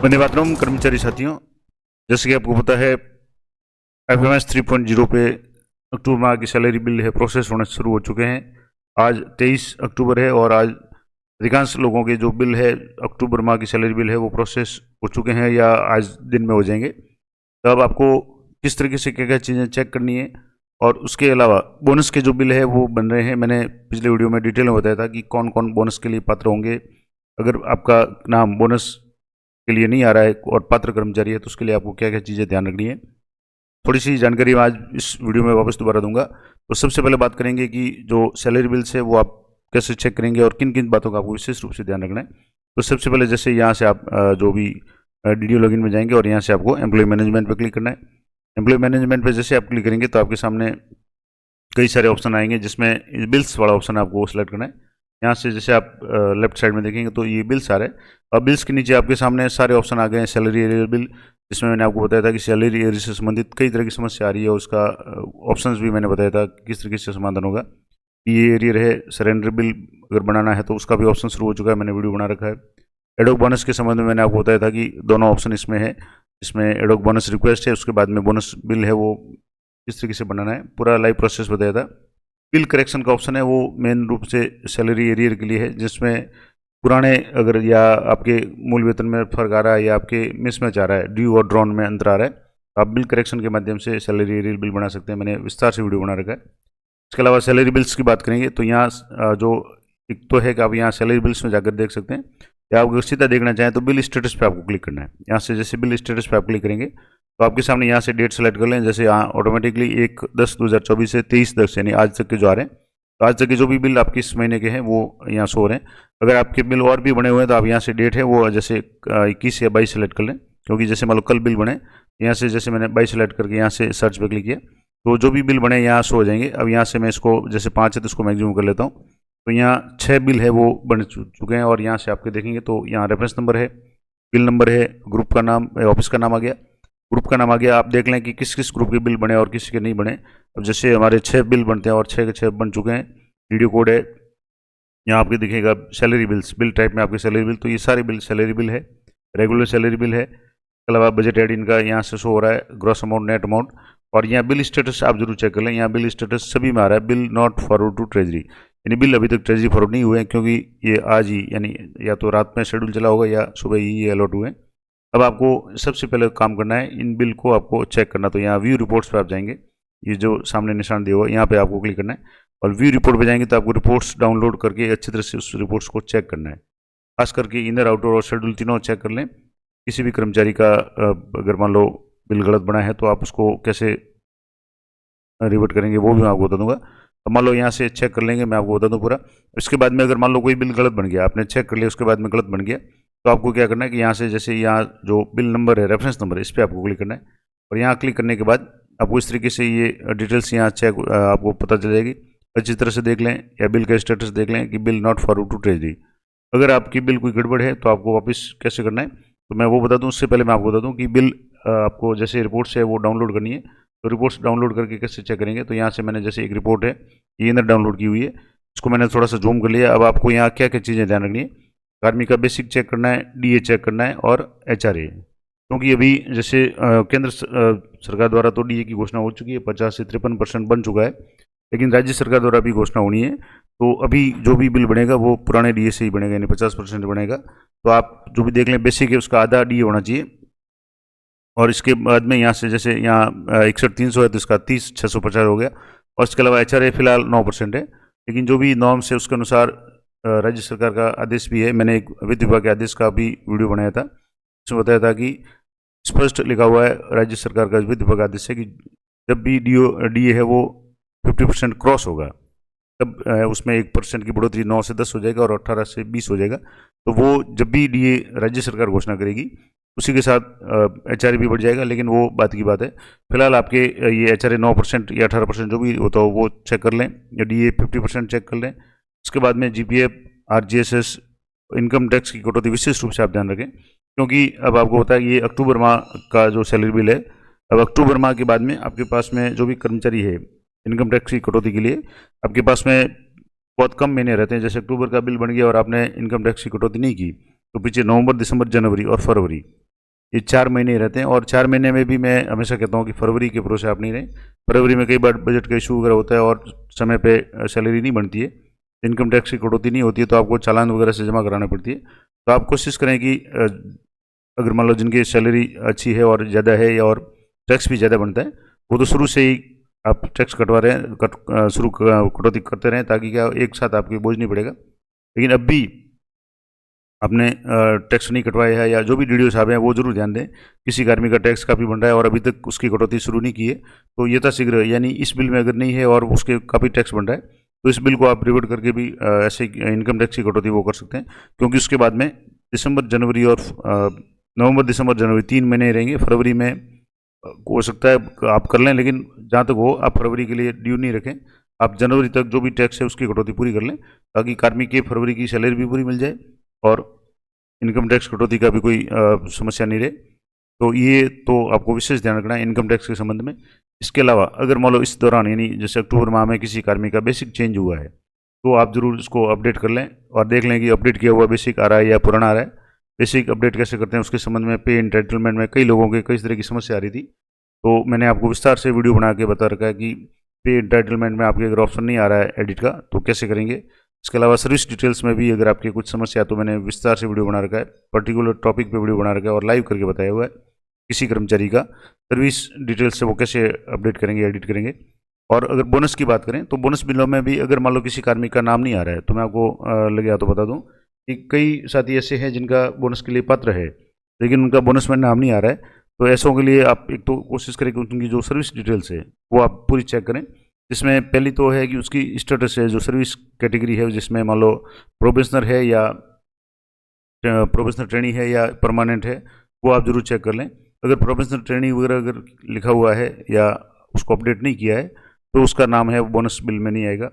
वंदे मातरम कर्मचारी साथियों, जैसे कि आपको पता है FMS 3.0 पे अक्टूबर माह की सैलरी बिल है प्रोसेस होने शुरू हो चुके हैं। आज 23 अक्टूबर है और आज अधिकांश लोगों के जो बिल है अक्टूबर माह की सैलरी बिल है वो प्रोसेस हो चुके हैं या आज दिन में हो जाएंगे। तो अब आपको किस तरीके से क्या क्या चीज़ें चेक करनी है और उसके अलावा बोनस के जो बिल है वो बन रहे हैं। मैंने पिछले वीडियो में डिटेल में बताया था कि कौन कौन बोनस के लिए पात्र होंगे। अगर आपका नाम बोनस के लिए नहीं आ रहा है और पात्र कर्मचारी है तो उसके लिए आपको क्या क्या चीज़ें ध्यान रखनी है, थोड़ी सी जानकारी मैं आज इस वीडियो में वापस दोबारा दूंगा। तो सबसे पहले बात करेंगे कि जो सैलरी बिल्स है वो आप कैसे चेक करेंगे और किन किन बातों का आपको विशेष रूप से ध्यान रखना है। तो सबसे पहले जैसे यहाँ से आप जो भी DDO लॉगिन में जाएंगे और यहाँ से आपको एम्प्लॉय मैनेजमेंट पर क्लिक करना है। एम्प्लॉय मैनेजमेंट पर जैसे आप क्लिक करेंगे तो आपके सामने कई सारे ऑप्शन आएंगे जिसमें बिल्स वाला ऑप्शन आपको सेलेक्ट करना है। यहाँ से जैसे आप लेफ्ट साइड में देखेंगे तो ये बिल्स आ रहे हैं और बिल्स के नीचे आपके सामने सारे ऑप्शन आ गए हैं। सैलरी एरियर बिल, जिसमें मैंने आपको बताया था कि सैलरी एरियर से संबंधित कई तरह की समस्या आ रही है, उसका ऑप्शंस भी मैंने बताया था किस तरीके से समाधान होगा। ये एरियर है, सरेंडर बिल अगर बनाना है तो उसका भी ऑप्शन शुरू हो चुका है, मैंने वीडियो बना रखा है। एडोक बोनस के संबंध में मैंने आपको बताया था कि दोनों ऑप्शन इसमें है। इसमें एडोक बोनस रिक्वेस्ट है, उसके बाद में बोनस बिल है वो किस तरीके से बनाना है, पूरा लाइव प्रोसेस बताया था। बिल करेक्शन का ऑप्शन है वो मेन रूप से सैलरी एरियर के लिए है, जिसमें पुराने अगर या आपके मूल वेतन में फर्क आ रहा है या आपके मिसमैच आ रहा है, ड्यू और ड्रॉन में अंतर आ रहा है, तो आप बिल करेक्शन के माध्यम से सैलरी एरियर बिल बना सकते हैं। मैंने विस्तार से वीडियो बना रखा है। इसके अलावा सैलरी बिल्स की बात करेंगे तो यहाँ जो एक तो है कि आप यहाँ सैलरी बिल्स में जाकर देख सकते हैं, या आप अगर सीधा देखना चाहें तो बिल स्टेटस पे आपको क्लिक करना है। यहाँ से जैसे बिल स्टेटस पे आप क्लिक करेंगे तो आपके सामने यहाँ से डेट सेलेक्ट कर लें। जैसे यहाँ ऑटोमेटिकली 1/10/2024 से 23/10 यानी आज तक के जो आ रहे हैं, तो आज तक के जो भी बिल आपके इस महीने के हैं वो यहाँ शो हो रहे हैं। अगर आपके बिल और भी बने हुए हैं तो आप यहाँ से डेट है वो जैसे 21 या 22 सेलेक्ट कर लें, क्योंकि जैसे मान लो कल बिल बने, यहाँ से जैसे मैंने 22 सेलेक्ट करके यहाँ से सर्च पर क्लिक किया तो जो भी बिल बने यहाँ शो हो जाएंगे। अब यहाँ से मैं इसको जैसे 5 है तो इसको मैक्सिमम कर लेता हूँ। तो यहाँ 6 बिल है वो बन चुके हैं और यहाँ से आपके देखेंगे तो यहाँ रेफरेंस नंबर है, बिल नंबर है, ग्रुप का नाम, ऑफिस का नाम आ गया, ग्रुप का नाम आ गया। आप देख लें कि किस किस ग्रुप के बिल बने और किस के नहीं बने। अब जैसे हमारे 6 बिल बनते हैं और 6 के 6 बन चुके हैं। वीडियो कोड है, यहाँ आपके दिखेगा सैलरी बिल्स, बिल टाइप में आपके सैलरी बिल, तो ये सारे बिल सैलरी बिल है, रेगुलर सैलरी बिल है। इसके अलावा बजट एड इनका यहाँ से शो हो रहा है, ग्रॉस अमाउंट, नेट अमाउंट, और यहाँ बिल स्टेटस आप जरूर चेक कर लें। यहाँ बिल स्टेटस सभी में आ रहा है, bill not forward to treasury, यानी बिल अभी तक ट्रेजरी फॉरवर्ड नहीं हुए हैं, क्योंकि ये आज ही यानी या तो रात में शेड्यूल चला होगा या सुबह ही ये अलॉट हुए हैं। अब आपको सबसे पहले काम करना है, इन बिल को आपको चेक करना। तो यहाँ व्यू रिपोर्ट्स पर आप जाएंगे, ये जो सामने निशान दिया हुआ है यहाँ पे आपको क्लिक करना है और व्यू रिपोर्ट पे जाएंगे तो आपको रिपोर्ट्स डाउनलोड करके अच्छी तरह से उस रिपोर्ट्स को चेक करना है। खास करके इनर, आउटर और शेड्यूल तीनों चेक कर लें। किसी भी कर्मचारी का अगर मान लो बिल गलत बना है तो आप उसको कैसे रिवर्ट करेंगे वो भी मैं आपको बता दूंगा। तो मान लो यहाँ से चेक कर लेंगे, मैं आपको बता दूं पूरा। इसके बाद में अगर मान लो कोई बिल गलत बन गया, आपने चेक कर लिया, उसके बाद में गलत बन गया, तो आपको क्या करना है कि यहाँ से जैसे यहाँ जो बिल नंबर है, रेफरेंस नंबर है, इस पर आपको क्लिक करना है और यहाँ क्लिक करने के बाद आपको इस तरीके से ये डिटेल्स यहाँ चेक आपको पता चल जाएगी। अच्छी तरह से देख लें या बिल का स्टेटस देख लें कि bill not forward to treasury. अगर आपकी बिल कोई गड़बड़ है तो आपको वापस कैसे करना है तो मैं वो बता दूं। उससे पहले मैं आपको बता दूं कि बिल आपको जैसे रिपोर्ट्स है वो डाउनलोड करनी है, तो रिपोर्ट्स डाउनलोड करके कैसे चेक करेंगे। तो यहाँ से मैंने जैसे एक रिपोर्ट है ये इधर डाउनलोड की हुई है, इसको मैंने थोड़ा सा जूम कर लिया। अब आपको यहाँ क्या क्या चीज़ें ध्यान रखनी है, कार्मिक का बेसिक चेक करना है, DA चेक करना है और HRA, क्योंकि अभी जैसे केंद्र सरकार द्वारा तो DA की घोषणा हो चुकी है, 50 से 53% बन चुका है, लेकिन राज्य सरकार द्वारा भी घोषणा होनी है। तो अभी जो भी बिल बनेगा वो पुराने DA से ही बनेगा, यानी 50% बनेगा। तो आप जो भी देख लें बेसिक है उसका आधा DA होना चाहिए। और इसके बाद में यहाँ से जैसे यहाँ 61,300 है तो इसका 30,650 हो गया। और इसके अलावा HRA फिलहाल 9% है, लेकिन जो भी नॉर्म्स है उसके अनुसार राज्य सरकार का आदेश भी है। मैंने एक वित्त विभाग के आदेश का भी वीडियो बनाया था, उसमें बताया था कि स्पष्ट लिखा हुआ है राज्य सरकार का वित्त विभाग आदेश है कि जब भी DA है वो 50% क्रॉस होगा तब उसमें 1% की बढ़ोतरी 9 से 10 हो जाएगा और 18 से 20 हो जाएगा। तो वो जब भी DA राज्य सरकार घोषणा करेगी उसी के साथ HRA भी बढ़ जाएगा, लेकिन वो बात की बात है। फिलहाल आपके ये HRA 9% या 18% जो भी होता हो वो चेक कर लें, या DA 50% चेक कर लें। उसके बाद में GPF, RGSS, इनकम टैक्स की कटौती विशेष रूप से आप ध्यान रखें, क्योंकि अब आपको पता है ये अक्टूबर माह का जो सैलरी बिल है, अब अक्टूबर माह के बाद में आपके पास में जो भी कर्मचारी है इनकम टैक्स की कटौती के लिए आपके पास में बहुत कम महीने रहते हैं। जैसे अक्टूबर का बिल बन गया और आपने इनकम टैक्स की कटौती नहीं की तो पीछे नवंबर, दिसंबर, जनवरी और फरवरी, ये 4 महीने रहते हैं। और 4 महीने में भी मैं हमेशा कहता हूँ कि फरवरी के भरोसे आप नहीं रहें। फरवरी में कई बार बजट का इशू वगैरह होता है और समय पे सैलरी नहीं बनती है, इनकम टैक्स की कटौती नहीं होती है, तो आपको चालान वगैरह से जमा कराना पड़ती है। तो आप कोशिश करें कि अगर मान लो जिनकी सैलरी अच्छी है और ज़्यादा है और टैक्स भी ज़्यादा बनता है, वो तो शुरू से ही आप टैक्स कटवा रहे हैं, शुरू कटौती करते रहें, ताकि क्या एक साथ आपकी बोझ नहीं पड़ेगा। लेकिन अब भी आपने टैक्स नहीं कटवाया है या जो भी डीडीओ साहब हैं वो जरूर ध्यान दें, किसी कार्मिक का टैक्स काफ़ी बन रहा है और अभी तक उसकी कटौती शुरू नहीं की है, तो यथाशीघ्र, यानी इस बिल में अगर नहीं है और उसके काफ़ी टैक्स बन रहा है, तो इस बिल को आप रिवर्ट करके भी ऐसे इनकम टैक्स की कटौती वो कर सकते हैं। क्योंकि उसके बाद में दिसंबर जनवरी और नवंबर दिसंबर जनवरी 3 महीने रहेंगे। फरवरी में हो सकता है आप कर लें, लेकिन जहाँ तक हो आप फरवरी के लिए ड्यू नहीं रखें, आप जनवरी तक जो भी टैक्स है उसकी कटौती पूरी कर लें, ताकि कार्मिक की फरवरी की सैलरी भी पूरी मिल जाए और इनकम टैक्स कटौती का भी कोई समस्या नहीं रहे। तो ये तो आपको विशेष ध्यान रखना है इनकम टैक्स के संबंध में। इसके अलावा अगर मान लो इस दौरान, यानी जैसे अक्टूबर माह में किसी कार्मिक का बेसिक चेंज हुआ है, तो आप जरूर इसको अपडेट कर लें और देख लें कि अपडेट किया हुआ बेसिक आ रहा है या पुराना आ रहा है। बेसिक अपडेट कैसे करते हैं उसके संबंध में पे एंटाइटलमेंट में कई लोगों के कई तरह की समस्या आ रही थी, तो मैंने आपको विस्तार से वीडियो बना के बता रखा है कि पे एंटाइटलमेंट में आपके अगर ऑप्शन नहीं आ रहा है एडिट का तो कैसे करेंगे। इसके अलावा सर्विस डिटेल्स में भी अगर आपकी कुछ समस्या, तो मैंने विस्तार से वीडियो बना रखा है, पर्टिकुलर टॉपिक पे वीडियो बना रखा है और लाइव करके बताया हुआ है किसी कर्मचारी का सर्विस डिटेल्स से वो कैसे अपडेट करेंगे, एडिट करेंगे। और अगर बोनस की बात करें तो बोनस बिलों में भी अगर मान लो किसी कार्मिक का नाम नहीं आ रहा है, तो मैं आपको लगे हाथों बता दूं कि कई साथी ऐसे हैं जिनका बोनस के लिए पात्र है लेकिन उनका बोनस में नाम नहीं आ रहा है। तो ऐसों के लिए आप एक तो कोशिश करें कि उनकी जो सर्विस डिटेल्स है वो आप पूरी चेक करें, जिसमें पहली तो है कि उसकी स्टेटस है, जो सर्विस कैटेगरी है, जिसमें मान लो प्रोबेशनर है या प्रोफेशनल ट्रेनी है या परमानेंट है, वो आप जरूर चेक कर लें। अगर प्रोफेशनल ट्रेनी वगैरह अगर लिखा हुआ है या उसको अपडेट नहीं किया है तो उसका नाम है वो बोनस बिल में नहीं आएगा।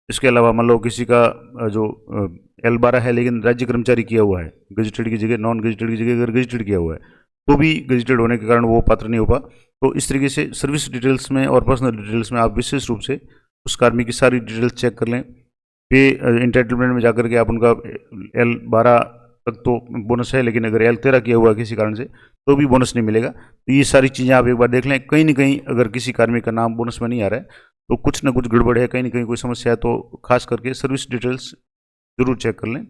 इसके अलावा मान लो किसी का जो L12 है लेकिन राज्य कर्मचारी किया हुआ है, गजेटेड की जगह, नॉन गजेटेड की जगह अगर गजेटेड किया हुआ है, तो भी गजेटेड होने के कारण वो पात्र नहीं हो पा। तो इस तरीके से सर्विस डिटेल्स में और पर्सनल डिटेल्स में आप विशेष रूप से उस कार्मिक की सारी डिटेल्स चेक कर लें। पे एंटाइटलमेंट में जाकर के आप उनका L12 तक तो बोनस है, लेकिन अगर L13 किया हुआ है किसी कारण से तो भी बोनस नहीं मिलेगा। तो ये सारी चीज़ें आप एक बार देख लें। कहीं ना कहीं अगर किसी कार्मिक का नाम बोनस में नहीं आ रहा है तो कुछ ना कुछ गड़बड़ है, कहीं ना कहीं कोई समस्या है, तो खास करके सर्विस डिटेल्स जरूर चेक कर लें,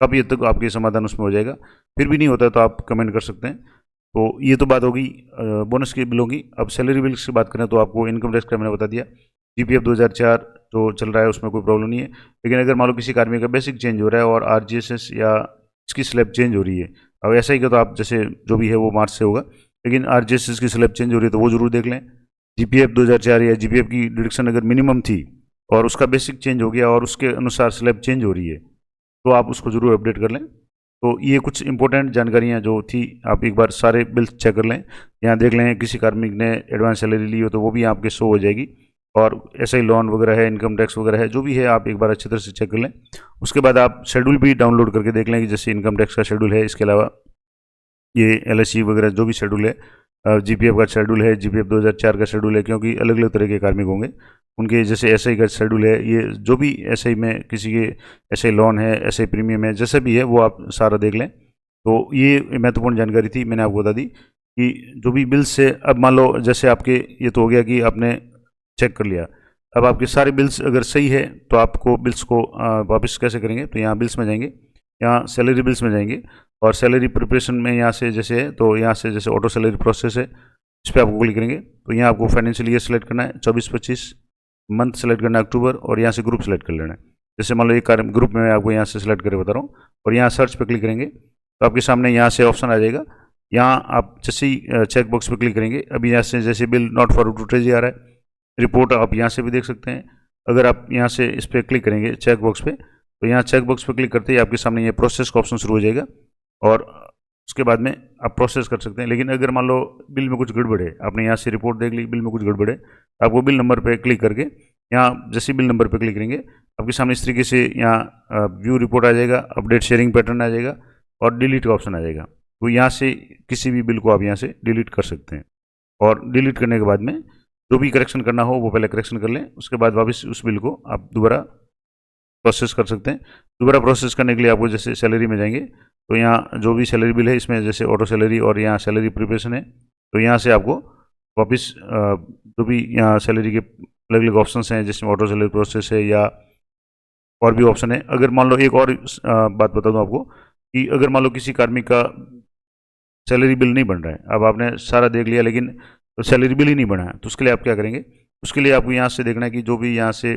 काफ़ी हद तक आपके समाधान उसमें हो जाएगा। फिर भी नहीं होता है तो आप कमेंट कर सकते हैं। तो ये तो बात होगी बोनस के बिलों की। अब सैलरी बिल्स की बात करें तो आपको इनकम टैक्स का मैंने बता दिया, GPF 2004 जो चल रहा है उसमें कोई प्रॉब्लम नहीं है। लेकिन अगर मान लो किसी कार्मिक का बेसिक चेंज हो रहा है और RGSS या इसकी स्लैब चेंज हो रही है, अब ऐसा ही का तो आप जैसे जो भी है वो मार्च से होगा, लेकिन RGSS की स्लैब चेंज हो रही है तो वो जरूर देख लें। GPF 2004 या GPF की डिडक्शन अगर मिनिमम थी और उसका बेसिक चेंज हो गया और उसके अनुसार स्लैब चेंज हो रही है तो आप उसको जरूर अपडेट कर लें। तो ये कुछ इंपॉर्टेंट जानकारियाँ जो थी, आप एक बार सारे बिल्स चेक कर लें। यहाँ देख लें किसी कार्मिक ने एडवांस सैलरी ली हो तो वो भी आपके शो हो जाएगी, और SI लोन वगैरह है, इनकम टैक्स वगैरह है, जो भी है आप एक बार अच्छी तरह से चेक कर लें। उसके बाद आप शेड्यूल भी डाउनलोड करके देख लें कि जैसे इनकम टैक्स का शेड्यूल है, इसके अलावा ये LIC वगैरह जो भी शेड्यूल है, GPF का शेड्यूल है, GPF 2004 का शेड्यूल है, क्योंकि अलग अलग तरह के कार्मिक होंगे उनके, जैसे SI का शेड्यूल है, ये जो भी SI में किसी के SI लोन है, SI प्रीमियम है, जैसा भी है वो आप सारा देख लें। तो ये महत्वपूर्ण जानकारी थी, मैंने आपको बता दी कि जो भी बिल्स है, अब मान लो जैसे आपके ये तो हो गया कि आपने चेक कर लिया, अब आपके सारे बिल्स अगर सही है तो आपको बिल्स को वापस कैसे करेंगे, तो यहाँ बिल्स में जाएंगे, यहाँ सैलरी बिल्स में जाएंगे और सैलरी प्रिपरेशन में यहाँ से जैसे है, तो यहाँ से जैसे ऑटो सैलरी प्रोसेस है, इस पर आपको क्लिक करेंगे। तो यहाँ आपको फाइनेंशियल ईयर सेलेक्ट करना है 24-25, मंथ सेलेक्ट करना है अक्टूबर, और यहाँ से ग्रुप सेलेक्ट कर लेना है। जैसे मान लो एक ग्रुप में मैं आपको यहाँ से सेलेक्ट करके बता रहा हूँ, और यहाँ सर्च पर क्लिक करेंगे तो आपके सामने यहाँ से ऑप्शन आ जाएगा। यहाँ आप जैसे ही चेक बॉक्स पर क्लिक करेंगे, अभी यहाँ से जैसे bill not for to treasury आ रहा है, रिपोर्ट आप यहाँ से भी देख सकते हैं। अगर आप यहाँ से इस पर क्लिक करेंगे चेक बॉक्स पे, तो यहाँ चेक बॉक्स पे क्लिक करते ही आपके सामने ये प्रोसेस का ऑप्शन शुरू हो जाएगा, और उसके बाद में आप प्रोसेस कर सकते हैं। लेकिन अगर मान लो बिल में कुछ गड़बड़ है, आपने यहाँ से रिपोर्ट देख ली, बिल में कुछ गड़बड़ है, आपको बिल नंबर पे क्लिक करके यहाँ जैसे बिल नंबर पे क्लिक करेंगे आपके सामने इस तरीके से यहाँ व्यू रिपोर्ट आ जाएगा, अपडेट शेयरिंग पैटर्न आ जाएगा और डिलीट का ऑप्शन आ जाएगा। तो यहाँ से किसी भी बिल को आप यहाँ से डिलीट कर सकते हैं, और डिलीट करने के बाद में जो भी करेक्शन करना हो वो पहले करेक्शन कर लें, उसके बाद वापस उस बिल को आप दोबारा प्रोसेस कर सकते हैं। दोबारा प्रोसेस करने के लिए आपको जैसे सैलरी में जाएंगे तो यहाँ जो भी सैलरी बिल है इसमें जैसे ऑटो सैलरी और यहाँ सैलरी प्रिपरेशन है, तो यहाँ से आपको वापस जो भी यहाँ सैलरी के अलग अलग ऑप्शन हैं जिसमें ऑटो सैलरी प्रोसेस है या और भी ऑप्शन है। अगर मान लो एक और बात बता दूँ आपको कि अगर मान लो किसी कार्मिक का सैलरी बिल नहीं बन रहा है, अब आपने सारा देख लिया लेकिन सैलरी बिल ही नहीं बना है, तो उसके लिए आप क्या करेंगे? उसके लिए आपको यहाँ से देखना है कि जो भी यहाँ से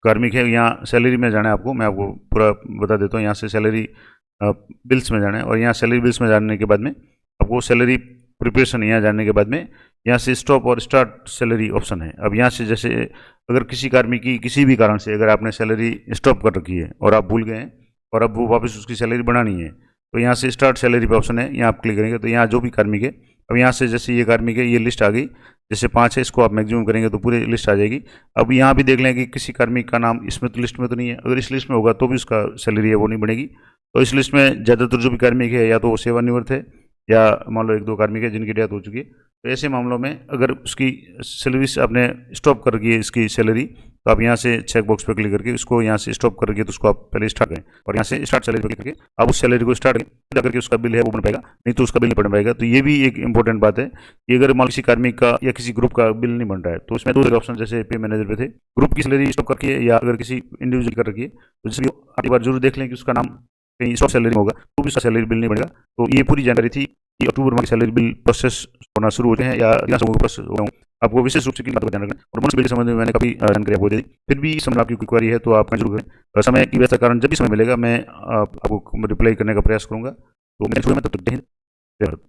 कार्मिक है, यहाँ सैलरी में जाना है आपको। मैं आपको पूरा बता देता हूँ। यहाँ से सैलरी बिल्स में जाना है और यहाँ सैलरी बिल्स में जाने के बाद में आपको सैलरी प्रिपरेशन यहाँ जाने के बाद में यहाँ से स्टॉप और स्टार्ट सैलरी ऑप्शन है। अब यहाँ से जैसे अगर किसी कार्मिक की किसी भी कारण से अगर आपने सैलरी स्टॉप कर रखी है और आप भूल गए हैं और अब वो वापस उसकी सैलरी बढ़ानी है, तो यहाँ से स्टार्ट सैलरी पे ऑप्शन है, यहाँ आप क्लिक करेंगे तो यहाँ जो भी कार्मिक है, अब यहाँ से जैसे ये कार्मिक है, ये लिस्ट आ गई, जैसे 5 है, इसको आप मैक्सिमम करेंगे तो पूरी लिस्ट आ जाएगी। अब यहाँ भी देख लें कि किसी कार्मिक का नाम इसमें तो लिस्ट में तो नहीं है, अगर इस लिस्ट में होगा तो भी उसका सैलरी है वो नहीं बनेगी। तो इस लिस्ट में ज़्यादातर जो भी कार्मिक है या तो वो सेवानिवृत्त है या मान लो 1-2 कार्मिक है जिनकी डेथ हो चुकी है, तो ऐसे मामलों में अगर उसकी सैलरी से आपने स्टॉप कर रखी है इसकी सैलरी, तो आप यहाँ से चेक बॉक्स पर क्लिक करके उसको यहाँ से स्टॉप कर रखिए, तो उसको आप पहले स्टार्ट करें और यहाँ से स्टार्ट सैलरी पर क्लिक करके आप उस सैलरी को स्टार्ट करें, अगर उसका बिल है वो बन पाएगा, नहीं तो उसका बिल नहीं बन पाएगा। तो ये भी एक इंपॉर्टेंट बात है कि अगर मान किसी कार्मिक का या किसी ग्रुप का बिल नहीं बन रहा है, तो उसमें 2 ऑप्शन जैसे पे मैनेजर पे थे, ग्रुप की सैलरी स्टॉप करके या अगर किसी इंडिविजुअल कर रखी है, तो जिसमें आप एक बार जरूर देख लें कि उसका नाम कहीं स्टॉप सैलरी में होगा तो भी उसका सैलरी बिल नहीं बनेगा। तो ये पूरी जानकारी थी कि अक्टूबर माह की सैलरी बिल प्रोसेस होना शुरू होते हैं या प्रोसेस हो रहे हों। आपको विशेष रूप से की बात का ध्यान रखना और बोनस बिल के संबंध में मैंने काफ़ी जानकारी आपको दे दी। फिर भी इस समय आपकी कोई क्वेरी है तो आप जरूर करें। समय की व्यवस्था कारण जब भी समय मिलेगा मैं आपको रिप्लाई करने का प्रयास करूंगा। तो मैं तब तक जय हिंद, जय भारत।